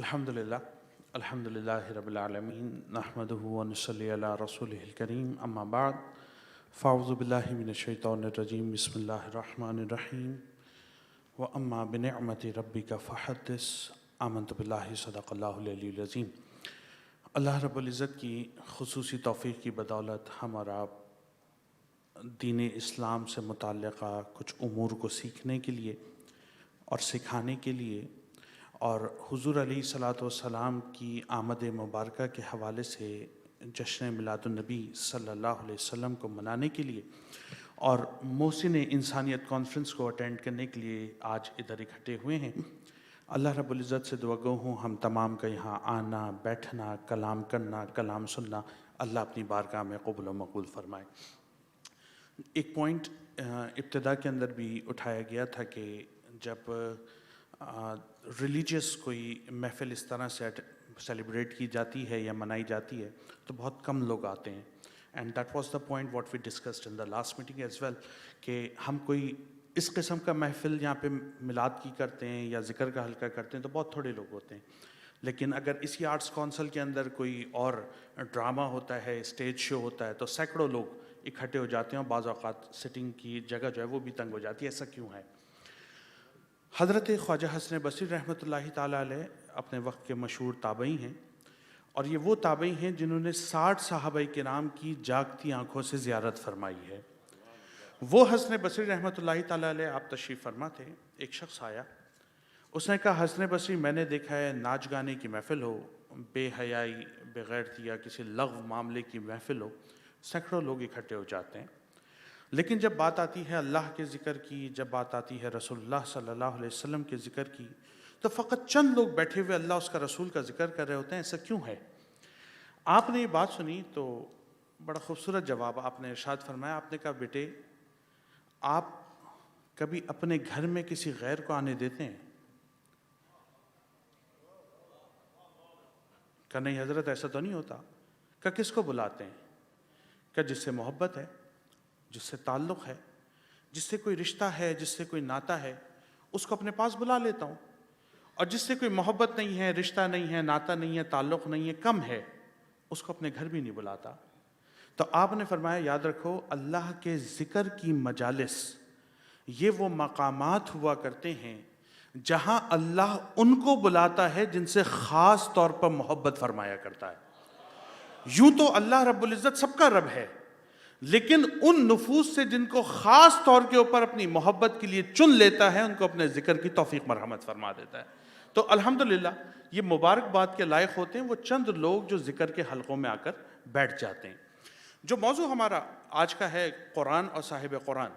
الحمدللہ الحمدللہ رب العالمین نحمدہ ونصلی علی رسولہ الکریم اما بعد فاعوذ باللہ من الشیطان الرجیم بسم اللہ الرحمن الرحیم واما بنعمت ربک فحدث آمنت باللہ صدق اللہ العلی العظیم۔ اللہ رب العزت کی خصوصی توفیق کی بدولت ہم اور آپ دین اسلام سے متعلقہ کچھ امور کو سیکھنے کے لیے اور سکھانے کے لیے اور حضور علیہ صلاۃ والسلام کی آمد مبارکہ کے حوالے سے جشن میلاد النبی صلی اللہ علیہ وسلم کو منانے کے لیے اور محسن انسانیت کانفرنس کو اٹینڈ کرنے کے لیے آج ادھر اکٹھے ہوئے ہیں۔ اللہ رب العزت سے دعا گو ہوں ہم تمام کا یہاں آنا، بیٹھنا، کلام کرنا، کلام سننا اللہ اپنی بارگاہ میں قبول و مقبول فرمائے۔ ایک پوائنٹ ابتدا کے اندر بھی اٹھایا گیا تھا کہ جب ریلیجیس کوئی محفل اس طرح سے سیلیبریٹ کی جاتی ہے یا منائی جاتی ہے تو بہت کم لوگ آتے ہیں، and that was the point what we discussed in the last meeting as well کہ ہم کوئی اس قسم کا محفل یہاں پہ میلاد کی کرتے ہیں یا ذکر کا حلقہ کرتے ہیں تو بہت تھوڑے لوگ ہوتے ہیں، لیکن اگر اسی آرٹس کونسل کے اندر کوئی اور ڈرامہ ہوتا ہے، اسٹیج شو ہوتا ہے تو سینکڑوں لوگ اکٹھے ہو جاتے ہیں اور بعض اوقات سٹنگ کی جگہ جو ہے وہ بھی تنگ ہو جاتی ہے۔ ایسا کیوں ہے؟ حضرت خواجہ حسن بصری رحمۃ اللہ تعالیٰ علیہ اپنے وقت کے مشہور تابعی ہیں، اور یہ وہ تابعی ہیں جنہوں نے 60 صحابہ کرام کی جاگتی آنکھوں سے زیارت فرمائی ہے۔ وہ حسن بصری رحمۃ اللہ تعالیٰ علیہ آپ تشریف فرما تھے، ایک شخص آیا، اس نے کہا حسن بصری میں نے دیکھا ہے ناچ گانے کی محفل ہو، بے حیائی، بغیرتی یا کسی لغو معاملے کی محفل ہو، سینکڑوں لوگ اکٹھے ہو جاتے ہیں، لیکن جب بات آتی ہے اللہ کے ذکر کی، جب بات آتی ہے رسول اللہ صلی اللہ علیہ وسلم کے ذکر کی تو فقط چند لوگ بیٹھے ہوئے اللہ اس کا رسول کا ذکر کر رہے ہوتے ہیں۔ ایسا کیوں ہے؟ آپ نے یہ بات سنی تو بڑا خوبصورت جواب آپ نے ارشاد فرمایا۔ آپ نے کہا بیٹے آپ کبھی اپنے گھر میں کسی غیر کو آنے دیتے ہیں؟ کہا نہیں حضرت ایسا تو نہیں ہوتا۔ کہا کس کو بلاتے ہیں؟ کہا جس سے محبت ہے، جس سے تعلق ہے، جس سے کوئی رشتہ ہے، جس سے کوئی ناطہ ہے، اس کو اپنے پاس بلا لیتا ہوں، اور جس سے کوئی محبت نہیں ہے، رشتہ نہیں ہے، ناطہ نہیں ہے، تعلق نہیں ہے، کم ہے، اس کو اپنے گھر بھی نہیں بلاتا۔ تو آپ نے فرمایا یاد رکھو اللہ کے ذکر کی مجالس یہ وہ مقامات ہوا کرتے ہیں جہاں اللہ ان کو بلاتا ہے جن سے خاص طور پر محبت فرمایا کرتا ہے۔ یوں تو اللہ رب العزت سب کا رب ہے، لیکن ان نفوس سے جن کو خاص طور کے اوپر اپنی محبت کے لیے چن لیتا ہے ان کو اپنے ذکر کی توفیق مرحمت فرما دیتا ہے۔ تو الحمدللہ یہ مبارکباد کے لائق ہوتے ہیں وہ چند لوگ جو ذکر کے حلقوں میں آ کر بیٹھ جاتے ہیں۔ جو موضوع ہمارا آج کا ہے قرآن اور صاحب قرآن،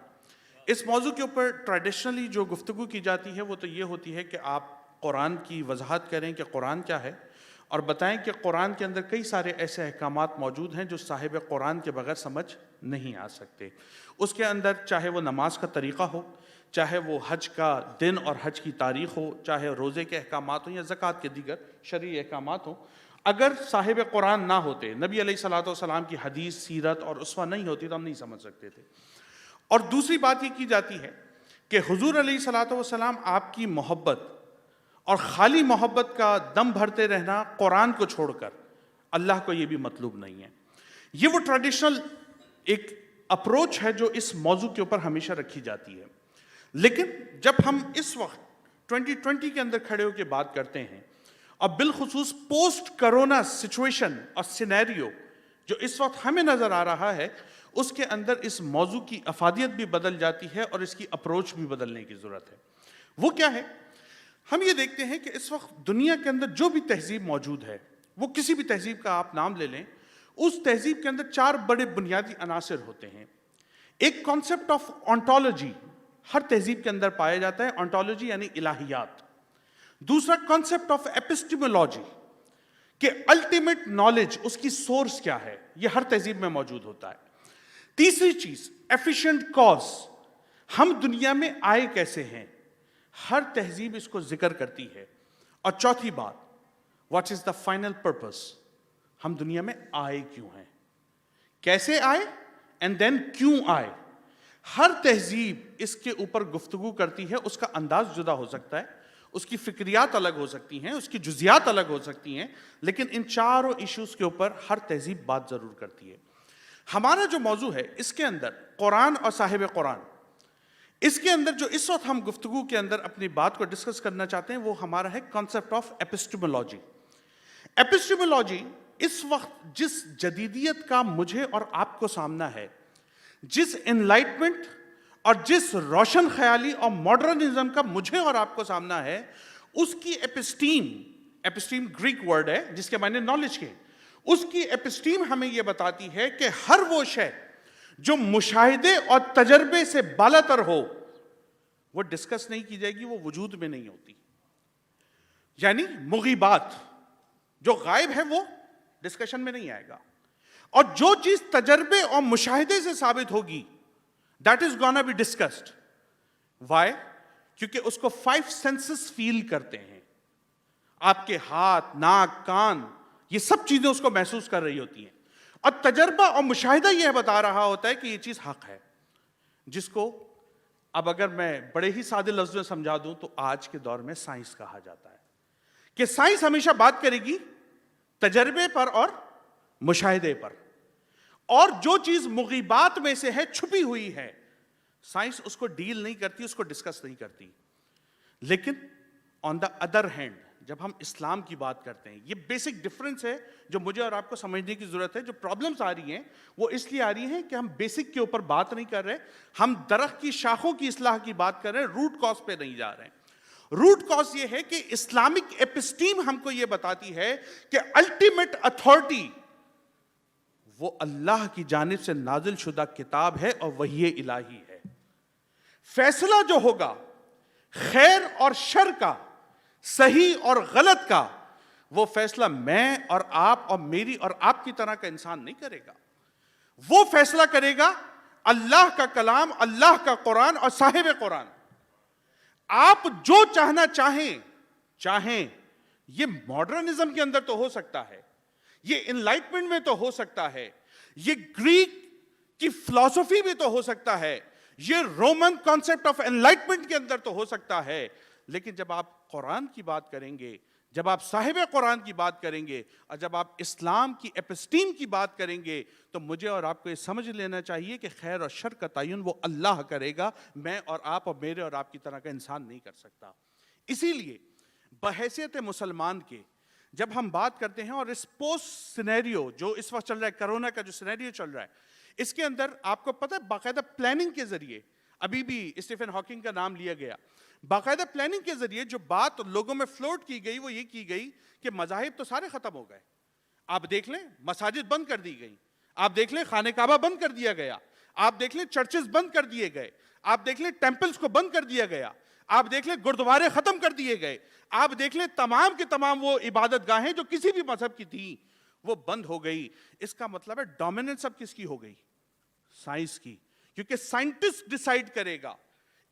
اس موضوع کے اوپر ٹریڈیشنلی جو گفتگو کی جاتی ہے وہ تو یہ ہوتی ہے کہ آپ قرآن کی وضاحت کریں کہ قرآن کیا ہے، اور بتائیں کہ قرآن کے اندر کئی سارے ایسے احکامات موجود ہیں جو صاحب قرآن کے بغیر سمجھ نہیں آ سکتے۔ اس کے اندر چاہے وہ نماز کا طریقہ ہو، چاہے وہ حج کا دن اور حج کی تاریخ ہو، چاہے روزے کے احکامات ہوں یا زکوٰۃ کے دیگر شرعی احکامات ہوں، اگر صاحب قرآن نہ ہوتے، نبی علیہ الصلوۃ والسلام کی حدیث، سیرت اور اسوہ نہیں ہوتی تو ہم نہیں سمجھ سکتے تھے۔ اور دوسری بات یہ کی جاتی ہے کہ حضور علیہ الصلوۃ والسلام آپ کی محبت اور خالی محبت کا دم بھرتے رہنا قرآن کو چھوڑ کر اللہ کو یہ بھی مطلوب نہیں ہے۔ یہ وہ ٹریڈیشنل ایک اپروچ ہے جو اس موضوع کے اوپر ہمیشہ رکھی جاتی ہے، لیکن جب ہم اس وقت 2020 کے اندر کھڑے ہو کے بات کرتے ہیں اور بالخصوص پوسٹ کرونا سچویشن اور سینیریو جو اس وقت ہمیں نظر آ رہا ہے، اس کے اندر اس موضوع کی افادیت بھی بدل جاتی ہے اور اس کی اپروچ بھی بدلنے کی ضرورت ہے۔ وہ کیا ہے؟ ہم یہ دیکھتے ہیں کہ اس وقت دنیا کے اندر جو بھی تہذیب موجود ہے، وہ کسی بھی تہذیب کا آپ نام لے لیں، اس تہذیب کے اندر 4 بڑے بنیادی عناصر ہوتے ہیں۔ ایک کانسیپٹ آف آنٹولوجی ہر تہذیب کے اندر پایا جاتا ہے، آنٹولوجی یعنی الہیات۔ دوسرا کانسیپٹ آف ایپسٹیمولوجی کہ الٹیمیٹ نالج اس کی سورس کیا ہے، یہ ہر تہذیب میں موجود ہوتا ہے۔ تیسری چیز ایفیشینٹ کاز، ہم دنیا میں آئے کیسے ہیں، ہر تہذیب اس کو ذکر کرتی ہے۔ اور چوتھی بات what is the final purpose, ہم دنیا میں آئے کیوں ہیں، کیسے آئے اینڈ دین کیوں آئے۔ ہر تہذیب اس کے اوپر گفتگو کرتی ہے، اس کا انداز جدا ہو سکتا ہے، اس کی فکریات الگ ہو سکتی ہیں, اس کی جزیات الگ ہو سکتی ہیں, لیکن ان چاروں ایشوز کے اوپر ہر تہذیب بات ضرور کرتی ہے. ہمارا جو موضوع ہے اس کے اندر قرآن اور صاحب قرآن, اس کے اندر جو اس وقت ہم گفتگو کے اندر اپنی بات کو ڈسکس کرنا چاہتے ہیں وہ ہمارا ہے کانسیپٹ آف ایپسٹیمولوجی. ایپسٹیمولوجی اس وقت جس جدیدیت کا مجھے اور آپ کو سامنا ہے, جس انلائٹمنٹ اور جس روشن خیالی اور ماڈرنزم کا مجھے اور آپ کو سامنا ہے, اس کی ایپسٹیم گریک ورڈ ہے جس کے معنی نالج کے, اس کی ایپسٹیم ہمیں یہ بتاتی ہے کہ ہر وہ شے جو مشاہدے اور تجربے سے بالا تر ہو وہ ڈسکس نہیں کی جائے گی, وہ وجود میں نہیں ہوتی. یعنی مغیبات جو غائب ہے وہ ڈسکشن میں نہیں آئے گا, اور جو چیز تجربے اور مشاہدے سے ثابت ہوگی that is gonna be discussed. Why? کیونکہ اس کو 5 senses فیل کرتے ہیں. آپ کے ہاتھ, ناک, کان, یہ سب چیزیں اس کو محسوس کر رہی ہوتی ہیں, اور تجربہ اور مشاہدہ یہ بتا رہا ہوتا ہے کہ یہ چیز حق ہے, جس کو اب اگر میں بڑے ہی سادے لفظ میں سمجھا دوں تو آج کے دور میں سائنس کہا جاتا ہے, کہ سائنس ہمیشہ بات کرے گی تجربے پر اور مشاہدے پر, اور جو چیز مغیبات میں سے ہے, چھپی ہوئی ہے, سائنس اس کو ڈیل نہیں کرتی, اس کو ڈسکس نہیں کرتی. لیکن آن دا ادر ہینڈ جب ہم اسلام کی بات کرتے ہیں, یہ بیسک ڈفرنس ہے جو مجھے اور آپ کو سمجھنے کی ضرورت ہے. جو پرابلمس آ رہی ہیں وہ اس لیے آ رہی ہیں کہ ہم بیسک کے اوپر بات نہیں کر رہے, ہم درخت کی شاخوں کی اصلاح کی بات کر رہے ہیں, روٹ کاز پہ نہیں جا رہے ہیں. روٹ کاز یہ ہے کہ اسلامک ایپسٹیم ہم کو یہ بتاتی ہے کہ الٹیمیٹ اتھارٹی وہ اللہ کی جانب سے نازل شدہ کتاب ہے اور وحی الہی ہے. فیصلہ جو ہوگا خیر اور شر کا, صحیح اور غلط کا, وہ فیصلہ میں اور آپ اور میری اور آپ کی طرح کا انسان نہیں کرے گا. وہ فیصلہ کرے گا اللہ کا کلام, اللہ کا قرآن اور صاحب قرآن. آپ جو چاہنا چاہیں, یہ ماڈرنزم کے اندر تو ہو سکتا ہے, یہ انلائٹمنٹ میں تو ہو سکتا ہے, یہ گریک کی فلسفی میں تو ہو سکتا ہے, یہ رومن کانسیپٹ آف انلائٹمنٹ کے اندر تو ہو سکتا ہے, لیکن جب آپ قرآن کی بات کریں گے, جب آپ صاحب قرآن کی بات کریں گے, اور جب آپ اسلام کی ایپسٹیم کی بات کریں گے, تو مجھے اور آپ کو یہ سمجھ لینا چاہیے کہ خیر اور شر کا تعین وہ اللہ کرے گا, میں اور آپ اور میرے اور آپ کی طرح کا انسان نہیں کر سکتا. اسی لیے بحیثیت مسلمان کے جب ہم بات کرتے ہیں, اور اس پوسٹ سینیریو جو اس وقت چل رہا ہے, کرونا کا جو سینیریو چل رہا ہے, اس کے اندر آپ کو پتہ ہے باقاعدہ پلاننگ کے ذریعے, ابھی بھی اسٹیفن ہاکنگ کا نام لیا گیا, باقاعدہ پلاننگ کے ذریعے جو بات لوگوں میں فلوٹ کی گئی وہ یہ کی گئی کہ مذاہب تو سارے ختم ہو گئے. آپ دیکھ لیں مساجد بند کر دی گئی, آپ دیکھ لیں خانہ کعبہ بند کر دیا گیا, آپ دیکھ لیں چرچز بند کر دیے گئے, آپ دیکھ لیں ٹیمپلز کو بند کر دیا گیا, آپ دیکھ لیں گردوارے ختم کر دیے گئے, آپ دیکھ لیں تمام کے تمام وہ عبادت گاہیں جو کسی بھی مذہب کی تھیں وہ بند ہو گئی. اس کا مطلب ہے ڈومیننس اب کس کی ہو گئی؟ سائنس کی. کیونکہ سائنٹسٹ ڈیسائیڈ کرے گا,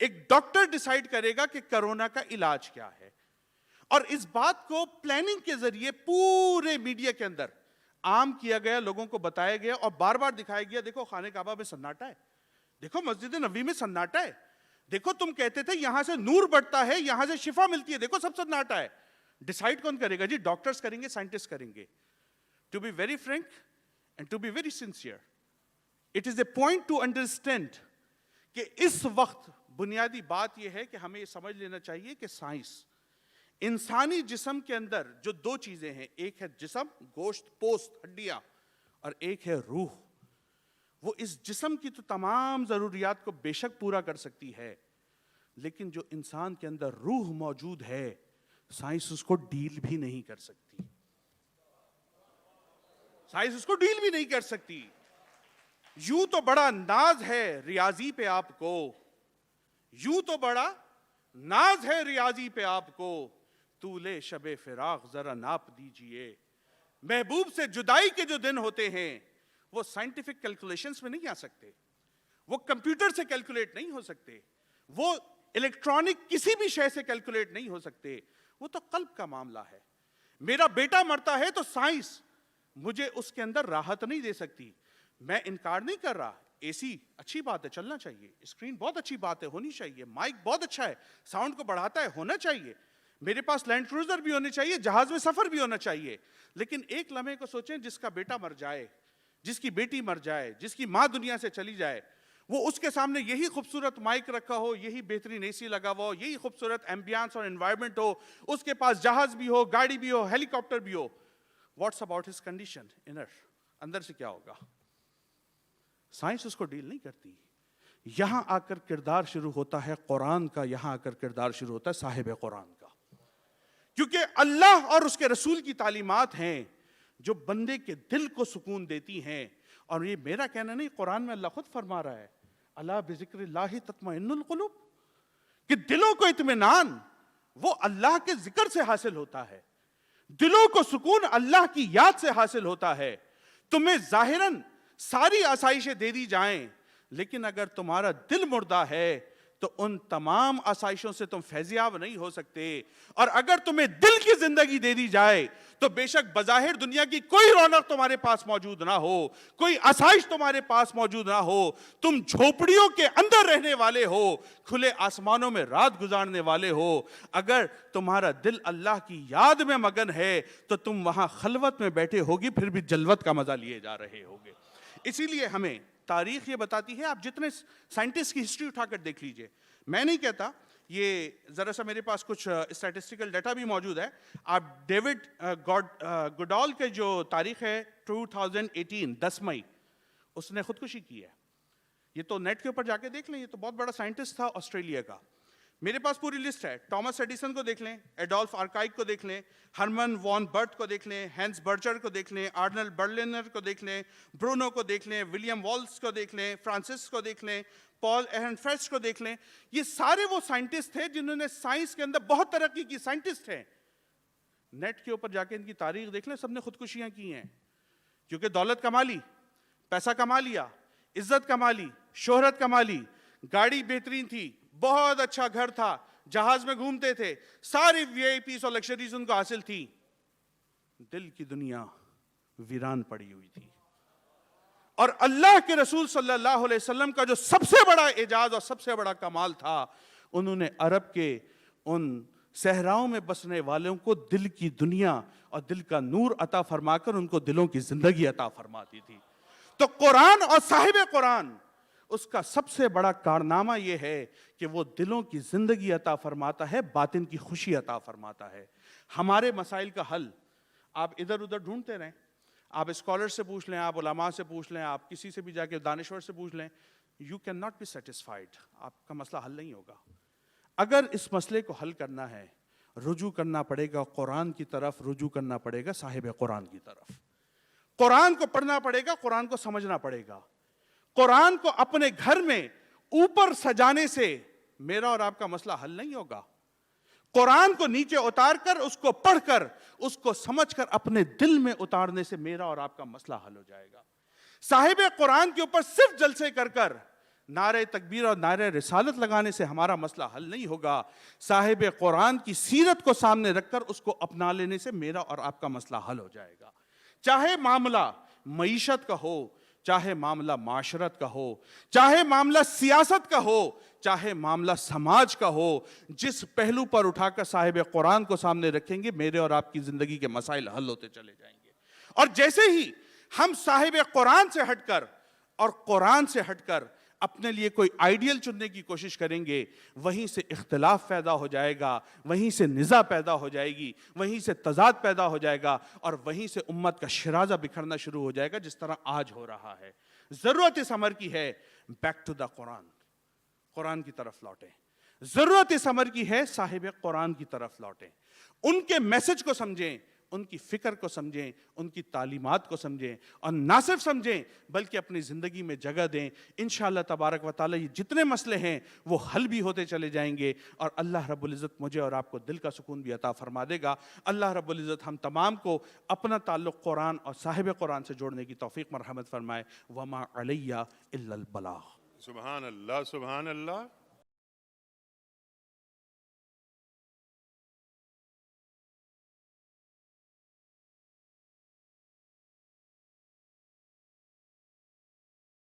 ایک ڈاکٹر ڈیسائیڈ کرے گا کہ کرونا کا علاج کیا ہے, اور اس بات کو پلاننگ کے ذریعے پورے میڈیا کے اندر عام کیا گیا, لوگوں کو بتایا گیا اور بار بار دکھایا گیا, دیکھو خانہ کعبہ میں سناٹا ہے, دیکھو مسجد نبوی میں سناٹا ہے, دیکھو تم کہتے تھے یہاں سے نور بڑھتا ہے, یہاں سے شفا ملتی ہے, دیکھو سب سناٹا ہے. ڈیسائیڈ کون کرے گا جی؟ ڈاکٹرز کریں گے, سائنٹسٹ کریں گے. To be very frank and to be very sincere, it is a point to understand کہ اس وقت بنیادی بات یہ ہے کہ ہمیں یہ سمجھ لینا چاہیے کہ سائنس انسانی جسم کے اندر جو 2 چیزیں ہیں, ایک ہے جسم, گوشت پوست ہڈیاں, اور ایک ہے روح. وہ اس جسم کی تو تمام ضروریات کو بے شک پورا کر سکتی ہے, لیکن جو انسان کے اندر روح موجود ہے سائنس اس کو ڈیل بھی نہیں کر سکتی, سائنس اس کو ڈیل بھی نہیں کر سکتی. یوں تو بڑا ناز ہے ریاضی پہ آپ کو, یوں تو بڑا ناز ہے ریاضی پہ آپ کو, طولے شب فراق ذرا ناپ دیجئے. محبوب سے جدائی کے جو دن ہوتے ہیں وہ سائنٹیفک کیلکولیشنز میں نہیں آ سکتے, وہ کمپیوٹر سے کیلکولیٹ نہیں ہو سکتے, وہ الیکٹرانک کسی بھی شے سے کیلکولیٹ نہیں ہو سکتے, وہ تو قلب کا معاملہ ہے. میرا بیٹا مرتا ہے تو سائنس مجھے اس کے اندر راحت نہیں دے سکتی. میں انکار نہیں کر رہا, اے سی اچھی بات ہے, چلنا چاہیے, اسکرین بہت اچھی بات ہے, ہونی چاہیے, مائک بہت اچھا ہے, ساؤنڈ کو بڑھاتا ہے, ہونا چاہیے. میرے پاس لینڈ کروزر بھی ہونے چاہیے, جہاز میں سفر بھی ہونا چاہیے, لیکن ایک لمحے کو سوچیں جس کا بیٹا مر جائے, جس کی بیٹی مر جائے, جس کی ماں دنیا سے چلی جائے, وہ اس کے سامنے یہی خوبصورت مائک رکھا ہو, یہی بہترین اے سی لگا ہوا ہو, یہی خوبصورت ایمبیانس اور انوائرمنٹ ہو, اس کے پاس جہاز بھی ہو, گاڑی بھی ہو, ہیلی کاپٹر بھی ہو. What's about his condition inner, اندر سے کیا ہوگا؟ سائنس اس کو ڈیل نہیں کرتی. یہاں آ کر کردار شروع ہوتا ہے قرآن کا, یہاں آ کر کردار شروع ہوتا ہے صاحب قرآن کا, کیونکہ اللہ اور اس کے رسول کی تعلیمات ہیں جو بندے کے دل کو سکون دیتی ہیں. اور یہ میرا کہنا نہیں, قرآن میں اللہ خود فرما رہا ہے, الا بذکر اللہ تطمئن القلوب, کہ دلوں کو اطمینان وہ اللہ کے ذکر سے حاصل ہوتا ہے, دلوں کو سکون اللہ کی یاد سے حاصل ہوتا ہے. تمہیں ظاہراً ساری آسائشیں دے دی جائیں, لیکن اگر تمہارا دل مردہ ہے تو ان تمام آسائشوں سے تم فیضیاب نہیں ہو سکتے. اور اگر تمہیں دل کی زندگی دے دی جائے تو بے شک بظاہر دنیا کی کوئی رونق تمہارے پاس موجود نہ ہو, کوئی آسائش تمہارے پاس موجود نہ ہو, تم جھوپڑیوں کے اندر رہنے والے ہو, کھلے آسمانوں میں رات گزارنے والے ہو, اگر تمہارا دل اللہ کی یاد میں مگن ہے تو تم وہاں خلوت میں بیٹھے ہوگی, پھر بھی جلوت کا مزہ لیے جا رہے ہوگے. اسی لیے ہمیں تاریخ یہ بتاتی ہے, آپ جتنے سائنٹسٹ کی ہسٹری اٹھا کر دیکھ لیجئے, میں نہیں کہتا, یہ ذرا سا میرے پاس کچھ اسٹیٹسٹیکل ڈیٹا بھی موجود ہے. آپ ڈیوڈ گوڈال کے جو تاریخ ہے 2018 10 مئی, اس نے خودکشی کی ہے. یہ تو نیٹ کے اوپر جا کے دیکھ لیں, یہ تو بہت بڑا سائنٹسٹ تھا آسٹریلیا کا. میرے پاس پوری لسٹ ہے. ٹامس ایڈیسن کو دیکھ لیں, ایڈولف آرکائک کو دیکھ لیں, ہرمن وان برٹ کو دیکھ لیں, ہینس برچر کو دیکھ لیں, آرنلڈ برلینر کو دیکھ لیں, برونو کو دیکھ لیں, ولیم والس کو دیکھ لیں, فرانسس کو دیکھ لیں, پال ایہرنفیسٹ کو دیکھ لیں. یہ سارے وہ سائنٹسٹ تھے جنہوں نے سائنس کے اندر بہت ترقی کی, سائنٹسٹ ہیں. نیٹ کے اوپر جا کے ان کی تاریخ دیکھ لیں, سب نے خودکشیاں کی ہیں, کیونکہ دولت کما لی, پیسہ کما لیا, عزت کما لی, شہرت کما لی, گاڑی بہترین تھی, بہت اچھا گھر تھا, جہاز میں گھومتے تھے, ساری وی آئی پیز اور لگژریز ان کو حاصل تھی, دل کی دنیا ویران پڑی ہوئی تھی. اور اللہ کے رسول صلی اللہ علیہ وسلم کا جو سب سے بڑا اعجاز اور سب سے بڑا کمال تھا, انہوں نے عرب کے ان صحراؤں میں بسنے والوں کو دل کی دنیا اور دل کا نور عطا فرما کر ان کو دلوں کی زندگی عطا فرماتی تھی. تو قرآن اور صاحب قرآن, اس کا سب سے بڑا کارنامہ یہ ہے کہ وہ دلوں کی زندگی عطا فرماتا ہے, باطن کی خوشی عطا فرماتا ہے. ہمارے مسائل کا حل آپ ادھر ادھر ڈھونڈتے رہیں, آپ اسکالر سے پوچھ لیں, آپ علماء سے پوچھ لیں, آپ کسی سے بھی جا کے دانشور سے پوچھ لیں, you can not be satisfied, آپ کا مسئلہ حل نہیں ہوگا. اگر اس مسئلے کو حل کرنا ہے, رجوع کرنا پڑے گا قرآن کی طرف, رجوع کرنا پڑے گا صاحب قرآن کی طرف. قرآن کو پڑھنا پڑے گا, قرآن کو سمجھنا پڑے گا. قرآن کو اپنے گھر میں اوپر سجانے سے میرا اور آپ کا مسئلہ حل نہیں ہوگا. قرآن کو نیچے اتار کر, اس کو پڑھ کر, اس کو سمجھ کر اپنے دل میں اتارنے سے میرا اور آپ کا مسئلہ حل ہو جائے گا. صاحب قرآن کے اوپر صرف جلسے کر کر نعرہ تکبیر اور نعرہ رسالت لگانے سے ہمارا مسئلہ حل نہیں ہوگا. صاحب قرآن کی سیرت کو سامنے رکھ کر اس کو اپنا لینے سے میرا اور آپ کا مسئلہ حل ہو جائے گا. چاہے معاملہ معیشت کا ہو, چاہے معاملہ معاشرت کا ہو, چاہے معاملہ سیاست کا ہو, چاہے معاملہ سماج کا ہو, جس پہلو پر اٹھا کر صاحب قرآن کو سامنے رکھیں گے, میرے اور آپ کی زندگی کے مسائل حل ہوتے چلے جائیں گے. اور جیسے ہی ہم صاحب قرآن سے ہٹ کر اور قرآن سے ہٹ کر اپنے لیے کوئی آئیڈیل چننے کی کوشش کریں گے, وہیں سے اختلاف پیدا ہو جائے گا, وہیں سے نزاع پیدا ہو جائے گی, وہیں سے تضاد پیدا ہو جائے گا, اور وہیں سے امت کا شرازہ بکھرنا شروع ہو جائے گا, جس طرح آج ہو رہا ہے. ضرورت اس امر کی ہے بیک ٹو دا قرآن, قرآن کی طرف لوٹیں. ضرورت اس امر کی ہے صاحب قرآن کی طرف لوٹیں, ان کے میسج کو سمجھیں, ان کی فکر کو سمجھیں, ان کی تعلیمات کو سمجھیں, اور نہ صرف سمجھیں بلکہ اپنی زندگی میں جگہ دیں. انشاءاللہ تبارک و تعالی یہ جتنے مسئلے ہیں وہ حل بھی ہوتے چلے جائیں گے, اور اللہ رب العزت مجھے اور آپ کو دل کا سکون بھی عطا فرما دے گا. اللہ رب العزت ہم تمام کو اپنا تعلق قرآن اور صاحب قرآن سے جوڑنے کی توفیق مرحمت فرمائے. وما علیہ الا البلاغ. سبحان اللہ, سبحان اللہ.